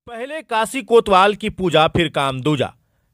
पहले काशी कोतवाल की पूजा फिर काम दूजा।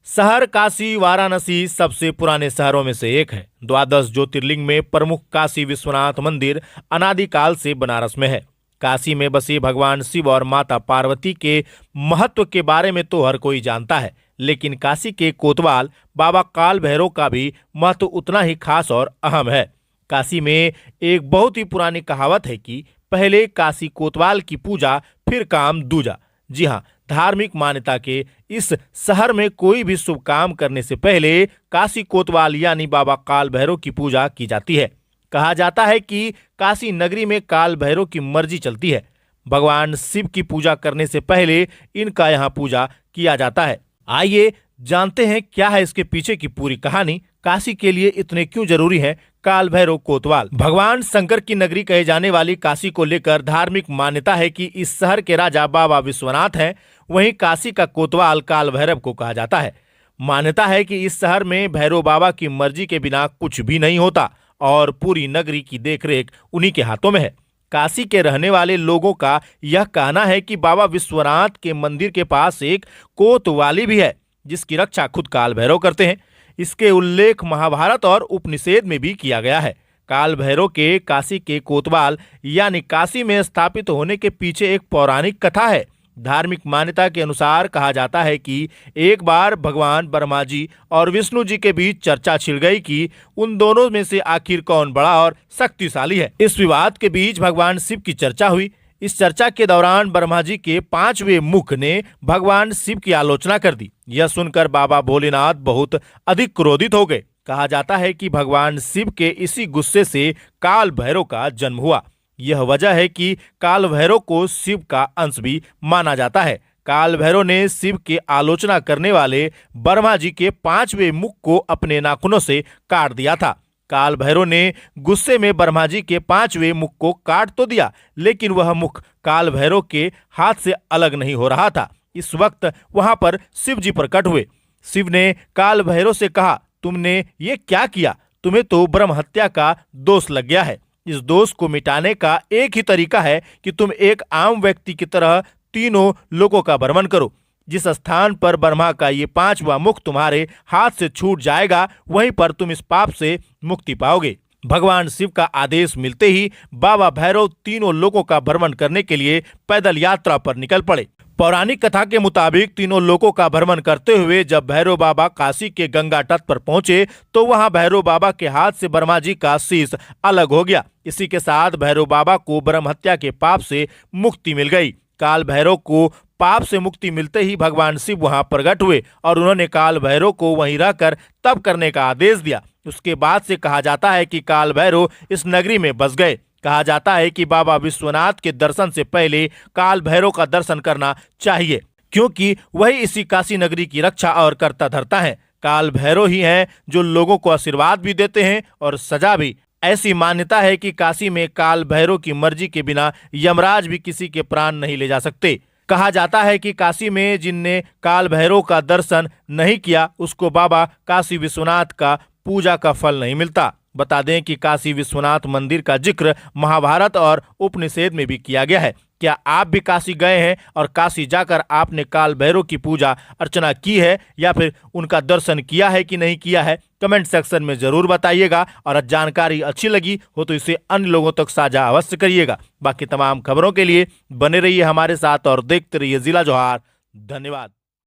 शहर काशी वाराणसी सबसे पुराने शहरों में से एक है। द्वादश ज्योतिर्लिंग में प्रमुख काशी विश्वनाथ मंदिर अनादिकाल से बनारस में है। काशी में बसे भगवान शिव और माता पार्वती के महत्व के बारे में तो हर कोई जानता है, लेकिन काशी के कोतवाल बाबा काल भैरव का भी महत्व उतना ही खास और अहम है। काशी में एक बहुत ही पुरानी कहावत है कि पहले काशी कोतवाल की पूजा फिर काम दूजा। जी हाँ, धार्मिक मान्यता के इस शहर में कोई भी शुभ काम करने से पहले काशी कोतवाल यानी बाबा काल भैरव की पूजा की जाती है। कहा जाता है कि काशी नगरी में काल भैरव की मर्जी चलती है। भगवान शिव की पूजा करने से पहले इनका यहाँ पूजा किया जाता है। आइए जानते हैं क्या है इसके पीछे की पूरी कहानी। काशी के लिए इतने क्यों जरूरी है काल भैरव कोतवाल। भगवान शंकर की नगरी कहे जाने वाली काशी को लेकर धार्मिक मान्यता है कि इस शहर के राजा बाबा विश्वनाथ हैं। वहीं काशी का कोतवाल काल भैरव को कहा जाता है। मान्यता है कि इस शहर में भैरव बाबा की मर्जी के बिना कुछ भी नहीं होता और पूरी नगरी की देखरेख उन्हीं के हाथों में है। काशी के रहने वाले लोगों का यह कहना है कि बाबा विश्वनाथ के मंदिर के पास एक कोतवाली भी है, जिसकी रक्षा खुद काल भैरव करते हैं। इसके उल्लेख महाभारत और उपनिषद में भी किया गया है। काल भैरव के काशी के कोतवाल यानी काशी में स्थापित होने के पीछे एक पौराणिक कथा है। धार्मिक मान्यता के अनुसार कहा जाता है कि एक बार भगवान ब्रह्मा जी और विष्णु जी के बीच चर्चा छिड़ गई कि उन दोनों में से आखिर कौन बड़ा और शक्तिशाली है। इस विवाद के बीच भगवान शिव की चर्चा हुई। इस चर्चा के दौरान ब्रह्मा जी के 5वें मुख ने भगवान शिव की आलोचना कर दी। यह सुनकर बाबा भोलेनाथ बहुत अधिक क्रोधित हो गए। कहा जाता है कि भगवान शिव के इसी गुस्से से काल भैरव का जन्म हुआ। यह वजह है कि काल भैरव को शिव का अंश भी माना जाता है। काल भैरव ने शिव के आलोचना करने वाले ब्रह्मा जी के 5वें मुख को अपने नाखूनों से काट दिया था। काल भैरव ने गुस्से में ब्रह्मा जी के 5वें मुख को काट तो दिया, लेकिन वह मुख काल भैरव के हाथ से अलग नहीं हो रहा था। इस वक्त वहां पर शिव जी प्रकट हुए। शिव ने काल भैरव से कहा, तुमने ये क्या किया? तुम्हें तो ब्रह्म हत्या का दोष लग गया है। इस दोष को मिटाने का एक ही तरीका है कि तुम एक आम व्यक्ति की तरह तीनों लोकों का भ्रमण करो। जिस स्थान पर ब्रह्मा का ये 5वां मुख तुम्हारे हाथ से छूट जाएगा, वहीं पर तुम इस पाप से मुक्ति पाओगे। भगवान शिव का आदेश मिलते ही बाबा भैरव तीनों लोकों का भ्रमण करने के लिए पैदल यात्रा पर निकल पड़े। पौराणिक कथा के मुताबिक तीनों लोकों का भ्रमण करते हुए जब भैरव बाबा काशी के गंगा तट पर पहुंचे तो वहां भैरव बाबा के हाथ से ब्रह्मा जी का शीश अलग हो गया। इसी के साथ भैरव बाबा को ब्रह्म हत्या के पाप से मुक्ति मिल गई। काल भैरव को पाप से मुक्ति मिलते ही भगवान शिव वहां प्रकट हुए और उन्होंने काल भैरव को वहीं रहकर तप करने का आदेश दिया। उसके बाद से कहा जाता है कि काल भैरव इस नगरी में बस गए। कहा जाता है कि बाबा विश्वनाथ के दर्शन से पहले काल भैरव का दर्शन करना चाहिए, क्योंकि वही इसी काशी नगरी की रक्षा और कर्ता धर्ता है। काल भैरव ही हैं जो लोगों को आशीर्वाद भी देते हैं और सजा भी। ऐसी मान्यता है कि काशी में काल भैरव की मर्जी के बिना यमराज भी किसी के प्राण नहीं ले जा सकते। कहा जाता है कि काशी में जिनने काल भैरव का दर्शन नहीं किया, उसको बाबा काशी विश्वनाथ का पूजा का फल नहीं मिलता। बता दें कि काशी विश्वनाथ मंदिर का जिक्र महाभारत और उपनिषद में भी किया गया है। क्या आप भी काशी गए हैं और काशी जाकर आपने काल भैरव की पूजा अर्चना की है या फिर उनका दर्शन किया है कि नहीं किया है? कमेंट सेक्शन में जरूर बताइएगा और जानकारी अच्छी लगी हो तो इसे अन्य लोगों तक साझा अवश्य करिएगा। बाकी तमाम खबरों के लिए बने रहिए हमारे साथ और देखते रहिए जिला जोहार। धन्यवाद।